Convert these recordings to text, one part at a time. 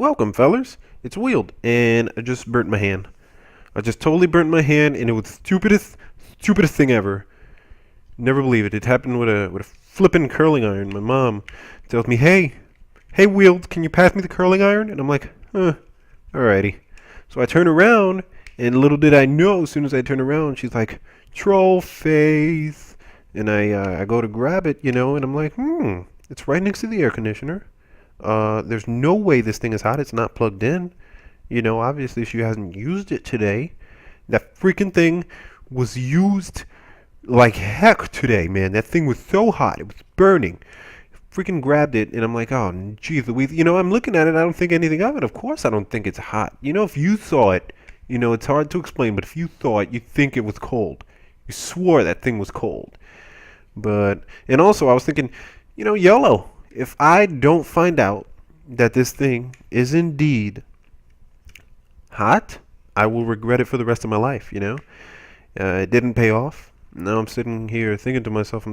Welcome, fellers. It's Wiield, and I just burnt my hand. I just totally burnt my hand, and it was the stupidest thing ever. Never believe it. It happened with a flippin' curling iron. My mom tells me, "Hey, Wiield, can you pass me the curling iron?" And I'm like, alrighty. So I turn around, and little did I know, as soon as I turn around, she's like, "Troll face," and I go to grab it, and I'm like, it's right next to the air conditioner. There's no way this thing is hot. It's not plugged in. Obviously she hasn't used it today. That freaking thing was used like heck today, man. That thing was so hot. It was burning. Freaking grabbed it, and I'm like, oh, geez Louise. I'm looking at it. I don't think anything of it. Of course I don't think it's hot. If you saw it, it's hard to explain, but if you saw it, you'd think it was cold. You swore that thing was cold. And also I was thinking, YOLO. If I don't find out that this thing is indeed hot, I will regret it for the rest of my life, It didn't pay off. Now I'm sitting here thinking to myself,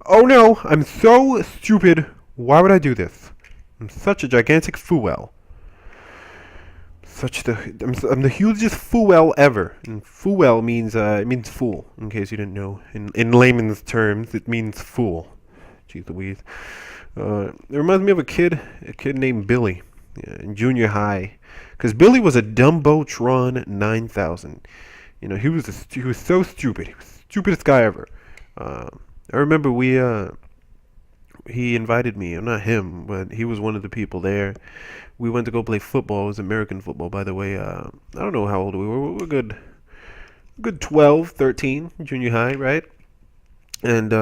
oh no, I'm so stupid. Why would I do this? I'm such a gigantic fool. I'm the hugest fool ever. And fool means it means fool, in case you didn't know. In layman's terms, it means fool. Jeez Louise. It reminds me of a kid named Billy, in junior high, because Billy was a Dumbotron 9000. He was so stupid. He was the stupidest guy ever. I remember he invited me, or not him, but he was one of the people there. We went to go play football. It was American football, by the way. I don't know how old we were. We were good 12, 13, junior high, right? And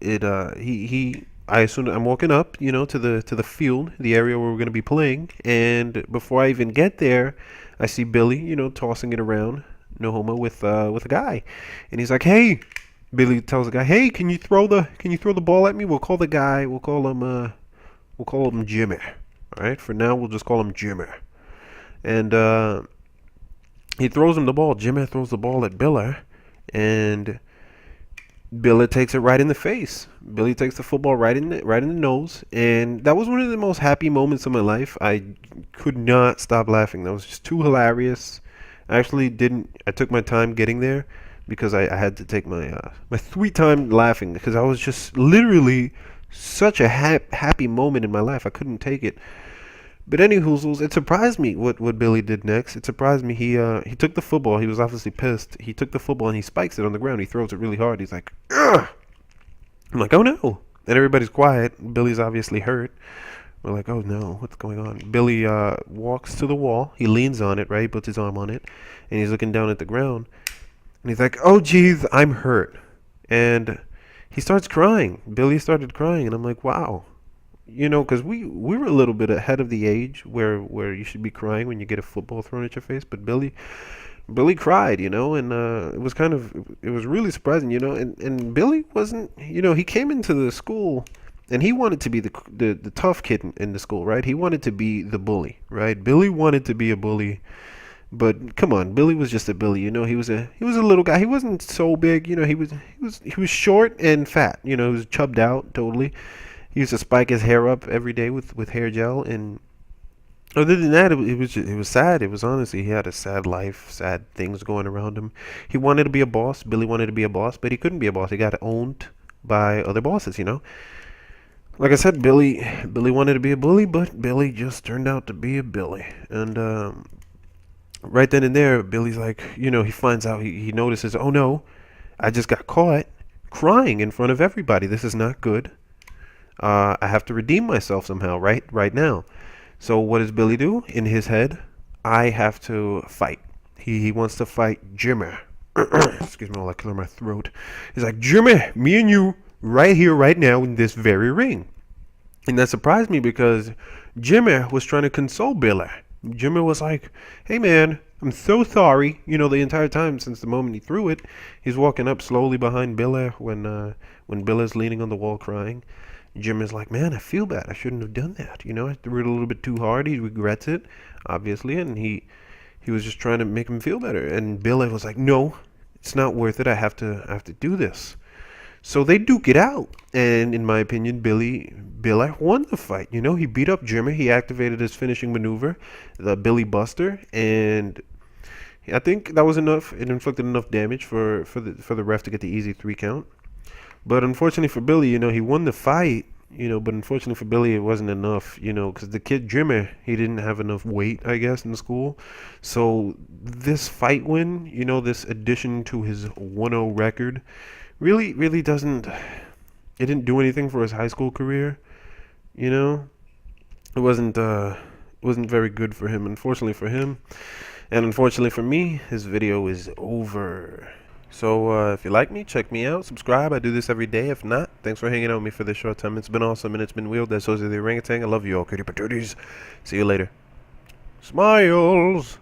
I assume I'm walking up, to the field, the area where we're gonna be playing, and before I even get there, I see Billy, tossing it around, no homo, with a guy, and he's like, "Hey," Billy tells the guy, "Hey, can you throw the ball at me? We'll call the guy, we'll call him Jimmy. All right, for now we'll just call him Jimmy." And he throws him the ball. Jimmy throws the ball at Billy, and Billy takes it right in the face. Billy takes the football right in the nose, and that was one of the most happy moments of my life. I could not stop laughing. That was just too hilarious. I actually didn't. I took my time getting there because I had to take my sweet time laughing because I was just literally such a happy moment in my life. I couldn't take it. But anywho, it surprised me what Billy did next. It surprised me. He took the football. He was obviously pissed. He took the football and he spikes it on the ground. He throws it really hard. He's like, "Ugh!" I'm like, "Oh no!" And everybody's quiet. Billy's obviously hurt. We're like, "Oh no, what's going on?" Billy walks to the wall. He leans on it, right? He puts his arm on it, and he's looking down at the ground. And he's like, "Oh geez, I'm hurt." And he starts crying. Billy started crying, and I'm like, "Wow." Because we were a little bit ahead of the age where you should be crying when you get a football thrown at your face. But Billy cried, and it was really surprising, and Billy wasn't, he came into the school and he wanted to be the tough kid in the school, right? He wanted to be the bully, right? Billy wanted to be a bully. But come on, Billy was just a Billy, he was a little guy. He wasn't so big, he was short and fat, he was chubbed out totally. He used to spike his hair up every day with hair gel, and other than that, it was sad. It was honestly, he had a sad life, sad things going around him. He wanted to be a boss. Billy wanted to be a boss, but he couldn't be a boss. He got owned by other bosses. Like I said, Billy wanted to be a bully, but Billy just turned out to be a Billy. And right then and there, Billy's like, he finds out, he notices, oh no, I just got caught crying in front of everybody. This is not good. I have to redeem myself somehow, right now. So what does Billy do? In his head, I have to fight. He wants to fight Jimmy. Excuse me while I clear my throat. He's like, "Jimmy, me and you, right here, right now, in this very ring." And that surprised me because Jimmy was trying to console Billy. Jimmy was like, "Hey man, I'm so sorry." The entire time since the moment he threw it, he's walking up slowly behind Billy when Billy's leaning on the wall crying. Jim is like, "Man, I feel bad. I shouldn't have done that. I threw it a little bit too hard." He regrets it, obviously, and he was just trying to make him feel better. And Billy was like, "No, it's not worth it. I have to do this." So they duke it out, and in my opinion, Bill won the fight. You know, he beat up Jimmer. He activated his finishing maneuver, the Billy Buster, and I think that was enough. It inflicted enough damage for the ref to get the easy 3 count. But unfortunately for Billy, you know, he won the fight. You know, but unfortunately for Billy, it wasn't enough. You know, because the kid Jimmer, he didn't have enough weight, I guess, in school. So this fight win, you know, this addition to his 1-0 record, really doesn't. It didn't do anything for his high school career. You know, it wasn't very good for him. Unfortunately for him, and unfortunately for me, his video is over. So if you like me, check me out, subscribe. I do this every day. If not, thanks for hanging out with me for this short time. It's been awesome, and it's been Wiield. That's Jose the Orangutan. I love you all, cutie patooties. See you later. Smiles.